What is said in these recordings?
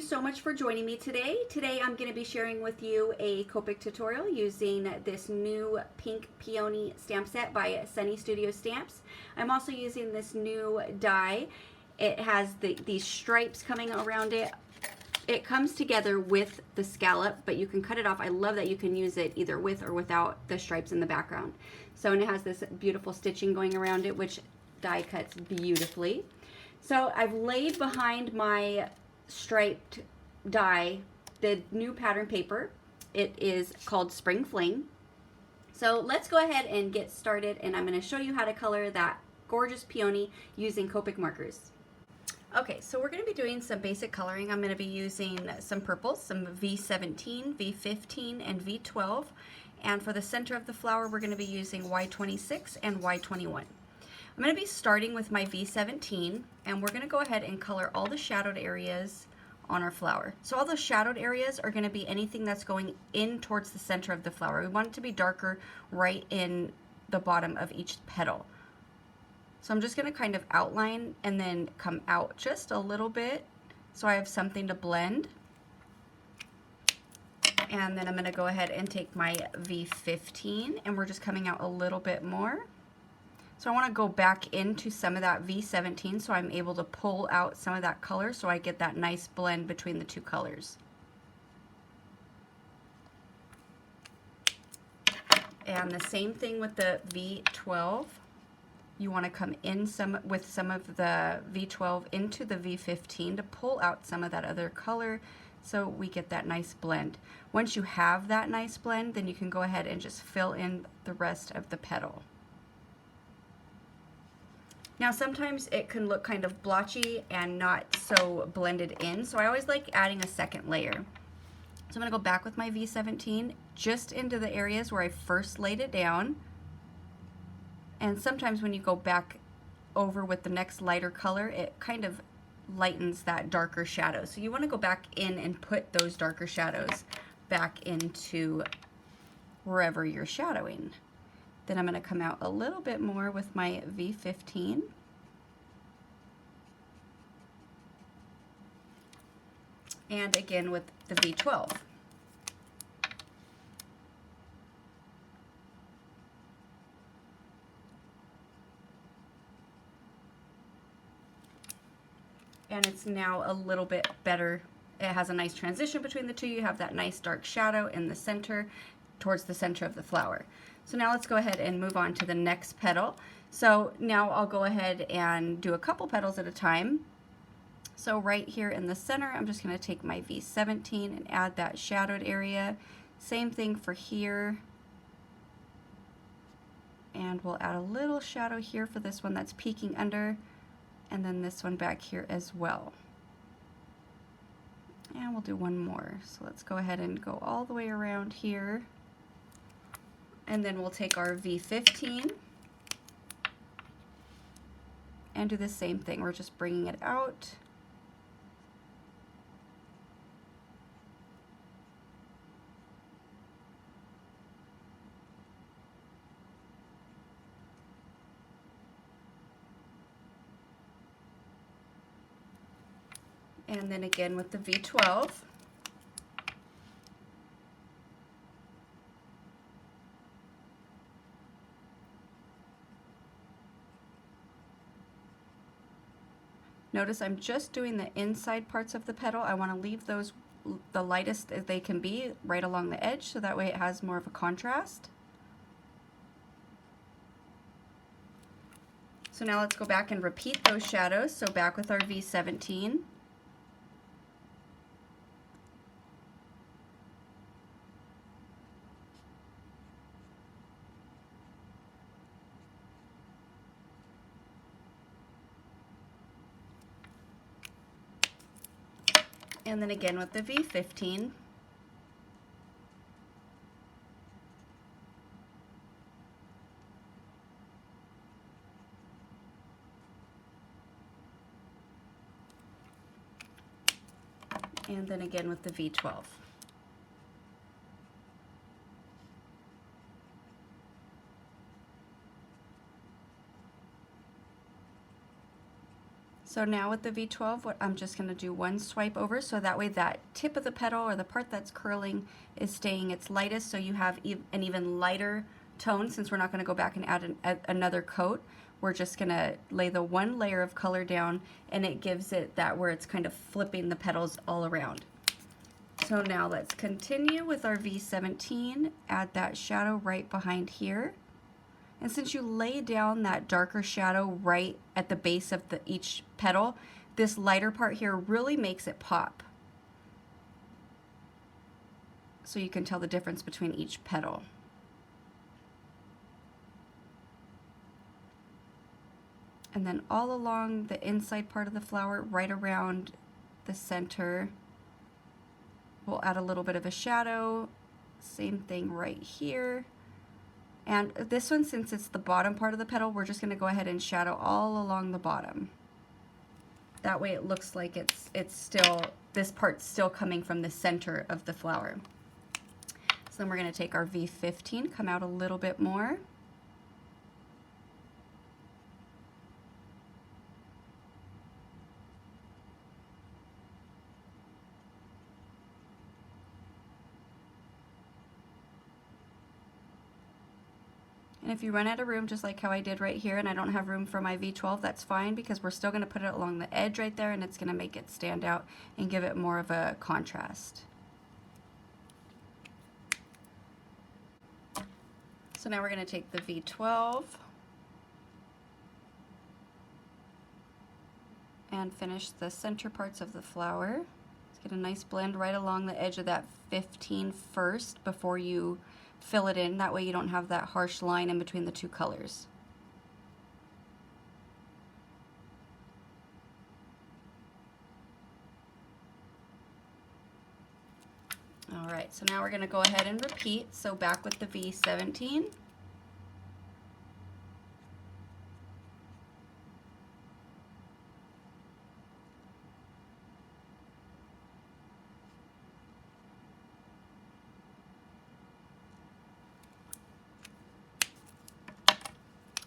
so much for joining me today. Today I'm going to be sharing with you a Copic tutorial using this new Pink Peony stamp set by Sunny Studio Stamps. I'm also using this new die. It has these stripes coming around it. It comes together with the scallop, but you can cut it off. I love that you can use it either with or without the stripes in the background. So, and it has this beautiful stitching going around it, which die cuts beautifully. So I've laid behind my striped die the new pattern paper. It is called Spring Fling. So let's go ahead and get started, and I'm going to show you how to color that gorgeous peony using Copic markers. Okay, so we're going to be doing some basic coloring. I'm going to be using some purples, some V17, V15, and V12. And for the center of the flower, we're going to be using Y26 and Y21. I'm going to be starting with my V17, and we're going to go ahead and color all the shadowed areas on our flower. So all those shadowed areas are going to be anything that's going in towards the center of the flower. We want it to be darker right in the bottom of each petal. So I'm just going to kind of outline and then come out just a little bit so I have something to blend. And then I'm going to go ahead and take my V15, and we're just coming out a little bit more. So I want to go back into some of that V17 so I'm able to pull out some of that color so I get that nice blend between the two colors. And the same thing with the V12. You want to come in with some of the V12 into the V15 to pull out some of that other color so we get that nice blend. Once you have that nice blend, then you can go ahead and just fill in the rest of the petal. Now sometimes it can look kind of blotchy and not so blended in, so I always like adding a second layer. So I'm going to go back with my V17 just into the areas where I first laid it down. And sometimes when you go back over with the next lighter color, it kind of lightens that darker shadow. So you want to go back in and put those darker shadows back into wherever you're shadowing. Then I'm going to come out a little bit more with my V15. And again with the V12. And it's now a little bit better. It has a nice transition between the two. You have that nice dark shadow in the center, towards the center of the flower. So now let's go ahead and move on to the next petal. So now I'll go ahead and do a couple petals at a time. So right here in the center, I'm just going to take my V17 and add that shadowed area. Same thing for here. And we'll add a little shadow here for this one that's peeking under, and then this one back here as well. And we'll do one more. So let's go ahead and go all the way around here. And then we'll take our V15 and do the same thing. We're just bringing it out. And then again with the V12. Notice I'm just doing the inside parts of the petal. I want to leave those the lightest as they can be right along the edge so that way it has more of a contrast. So now let's go back and repeat those shadows. So back with our V17. And then again with the V15. And then again with the V12. So now with the V12, I'm just going to do one swipe over, so that way that tip of the petal or the part that's curling is staying its lightest, so you have an even lighter tone. Since we're not going to go back and add another coat, we're just going to lay the one layer of color down, and it gives it that where it's kind of flipping the petals all around. So now let's continue with our V17, add that shadow right behind here. And since you lay down that darker shadow right at the base of each petal, this lighter part here really makes it pop. So you can tell the difference between each petal. And then all along the inside part of the flower, right around the center, we'll add a little bit of a shadow. Same thing right here. And this one, since it's the bottom part of the petal, we're just going to go ahead and shadow all along the bottom. That way it looks like it's still, this part's still coming from the center of the flower. So then we're going to take our V15, come out a little bit more. And if you run out of room, just like how I did right here, and I don't have room for my V12, that's fine, because we're still going to put it along the edge right there, and it's going to make it stand out and give it more of a contrast. So now we're going to take the V12 and finish the center parts of the flower. Let's get a nice blend right along the edge of that 15 first before you fill it in. That way you don't have that harsh line in between the two colors. Alright, so now we're going to go ahead and repeat. So back with the V17.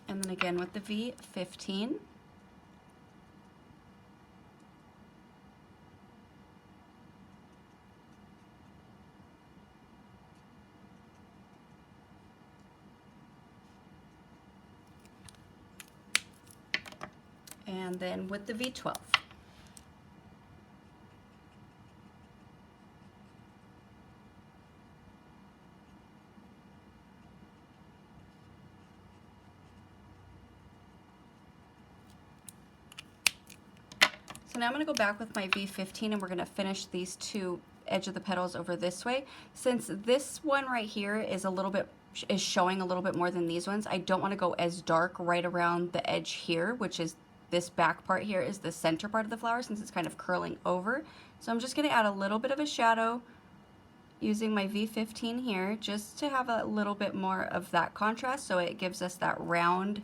And then again with the V15. And then with the V12. So now I'm going to go back with my V15 and we're going to finish these two edge of the petals over this way. Since this one right here is showing a little bit more than these ones, I don't want to go as dark right around the edge here, which is this back part here is the center part of the flower, since it's kind of curling over. So I'm just going to add a little bit of a shadow using my V15 here, just to have a little bit more of that contrast, so it gives us that roundness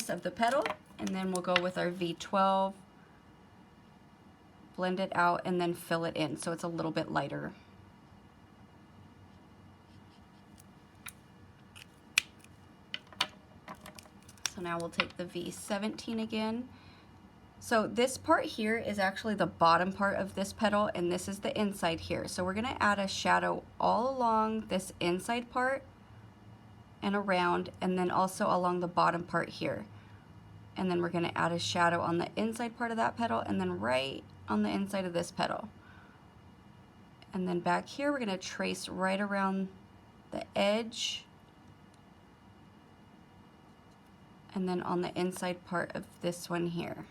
of the petal. And then we'll go with our V12, blend it out, and then fill it in so it's a little bit lighter. So now we'll take the V17 again. So this part here is actually the bottom part of this petal, and this is the inside here. So we're going to add a shadow all along this inside part and around, and then also along the bottom part here. And then we're going to add a shadow on the inside part of that petal, and then right on the inside of this petal. And then back here we're going to trace right around the edge, and then on the inside part of this one here.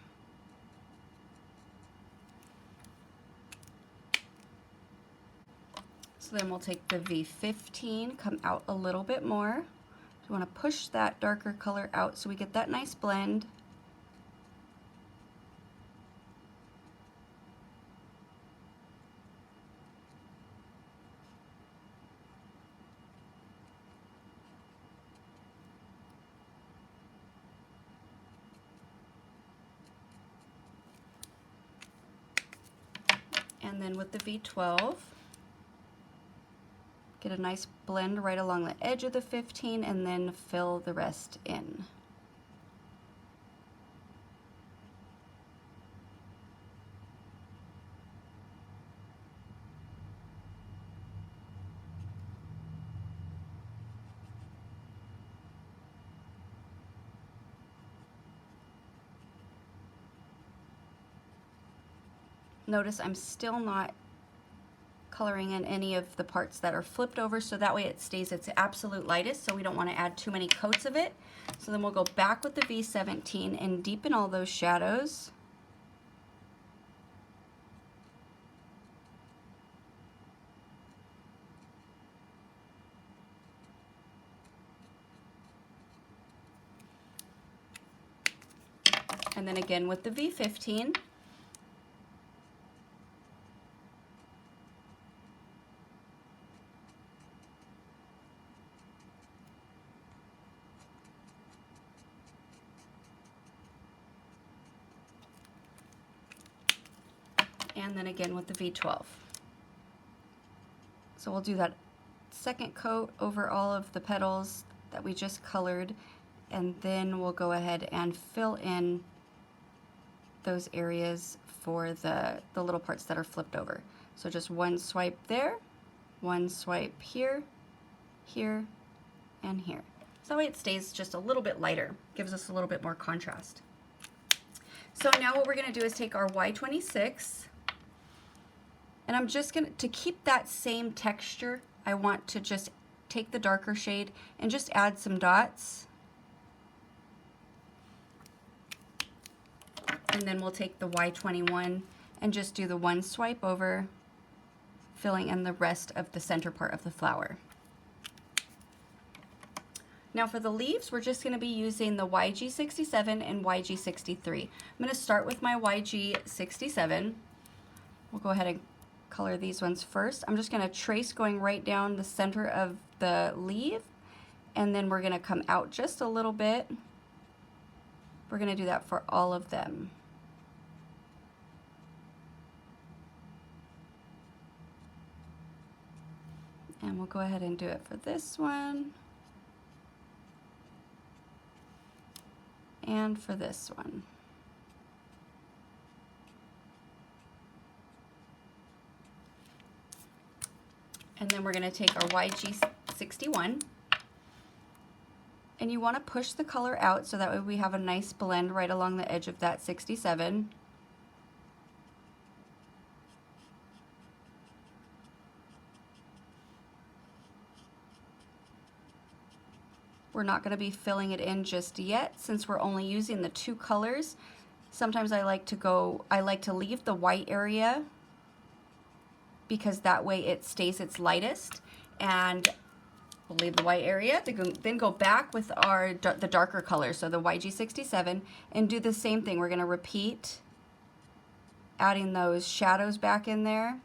So then we'll take the V15, come out a little bit more. We want to push that darker color out so we get that nice blend. And then with the V12, get a nice blend right along the edge of the 15 and then fill the rest in. Notice I'm still not coloring in any of the parts that are flipped over, so that way it stays its absolute lightest, so we don't want to add too many coats of it. So then we'll go back with the V17 and deepen all those shadows. And then again with the V15. And then again with the V12. So we'll do that second coat over all of the petals that we just colored, and then we'll go ahead and fill in those areas for the little parts that are flipped over. So just one swipe there, one swipe here, here, and here. So that way it stays just a little bit lighter, gives us a little bit more contrast. So now what we're gonna do is take our Y26, and I'm just gonna, to keep that same texture, I want to just take the darker shade and just add some dots. And then we'll take the Y21 and just do the one swipe over, filling in the rest of the center part of the flower. Now for the leaves, we're just gonna be using the YG67 and YG63. I'm gonna start with my YG67. We'll go ahead and color these ones first. I'm just gonna trace going right down the center of the leaf, and then we're gonna come out just a little bit. We're gonna do that for all of them. And we'll go ahead and do it for this one. And for this one. And then we're going to take our YG61, and you want to push the color out so that way we have a nice blend right along the edge of that 67. We're not going to be filling it in just yet since we're only using the two colors. Sometimes I like to leave the white area because that way it stays its lightest, and we'll leave the white area to then go back with the darker color, so the YG67, and do the same thing. We're going to repeat adding those shadows back in there.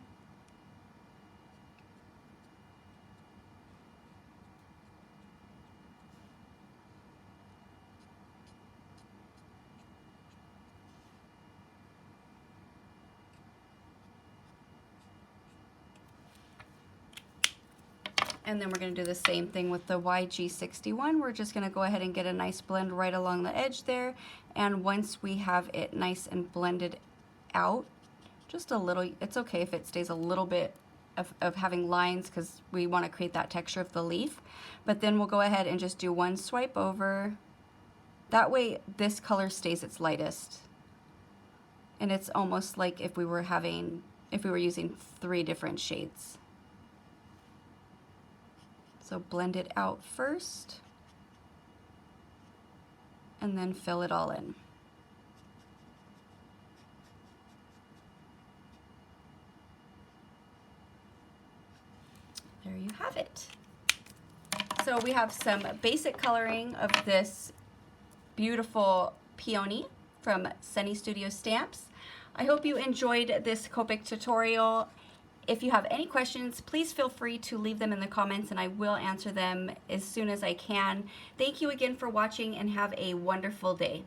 And then we're going to do the same thing with the YG61. We're just going to go ahead and get a nice blend right along the edge there. And once we have it nice and blended out, just a little, it's okay if it stays a little bit of having lines because we want to create that texture of the leaf. But then we'll go ahead and just do one swipe over. That way this color stays its lightest. And it's almost like if we were using 3 different shades. So blend it out first, and then fill it all in. There you have it. So we have some basic coloring of this beautiful peony from Sunny Studio Stamps. I hope you enjoyed this Copic tutorial. If you have any questions, please feel free to leave them in the comments and I will answer them as soon as I can. Thank you again for watching and have a wonderful day.